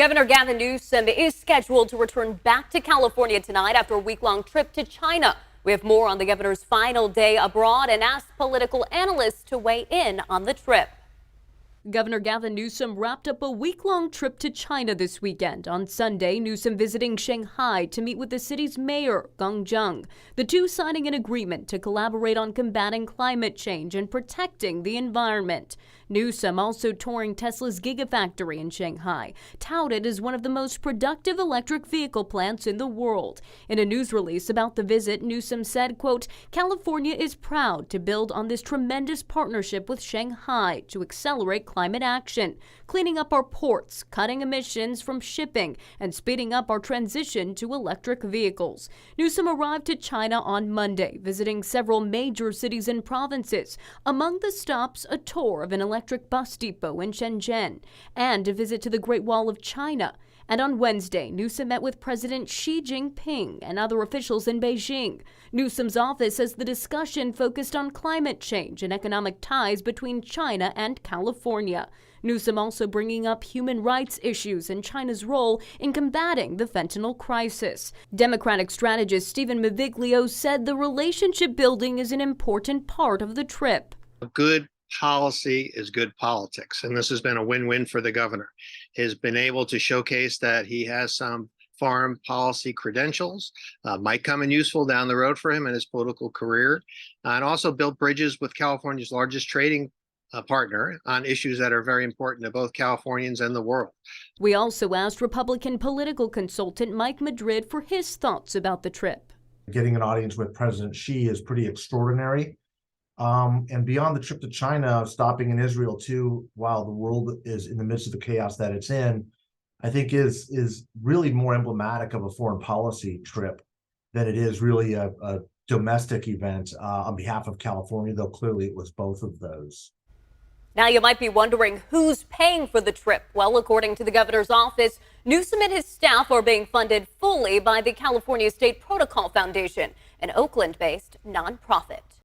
Governor Gavin Newsom is scheduled to return back to California tonight after a week-long trip to China. We have more on the governor's final day abroad and asked political analysts to weigh in on the trip. Governor Gavin Newsom wrapped up a week-long trip to China this weekend. On Sunday, Newsom visiting Shanghai to meet with the city's mayor, Geng Zheng, the two signing an agreement to collaborate on combating climate change and protecting the environment. Newsom also touring Tesla's Gigafactory in Shanghai, touted as one of the most productive electric vehicle plants in the world. In a news release about the visit, Newsom said, quote, "California is proud to build on this tremendous partnership with Shanghai to accelerate climate action, cleaning up our ports, cutting emissions from shipping, and speeding up our transition to electric vehicles." Newsom arrived to China on Monday, visiting several major cities and provinces. Among the stops, a tour of an electric bus depot in Shenzhen and a visit to the Great Wall of China. And on Wednesday, Newsom met with President Xi Jinping and other officials in Beijing. Newsom's office says the discussion focused on climate change and economic ties between China and California. Newsom also bringing up human rights issues and China's role in combating the fentanyl crisis. Democratic strategist Stephen Maviglio said the relationship building is an important part of the trip. Good policy is good politics, and this has been a win-win for the governor. He's been able to showcase that he has some foreign policy credentials, might come in useful down the road for him in his political career, and also build bridges with California's largest trading partner on issues that are very important to both Californians and the world. We also asked Republican political consultant Mike Madrid for his thoughts about the trip. Getting an audience with President Xi is pretty extraordinary. And beyond the trip to China, stopping in Israel too, while the world is in the midst of the chaos that it's in, I think is really more emblematic of a foreign policy trip than it is really a domestic event on behalf of California, though clearly it was both of those. Now you might be wondering who's paying for the trip. Well, according to the governor's office, Newsom and his staff are being funded fully by the California State Protocol Foundation, an Oakland-based nonprofit.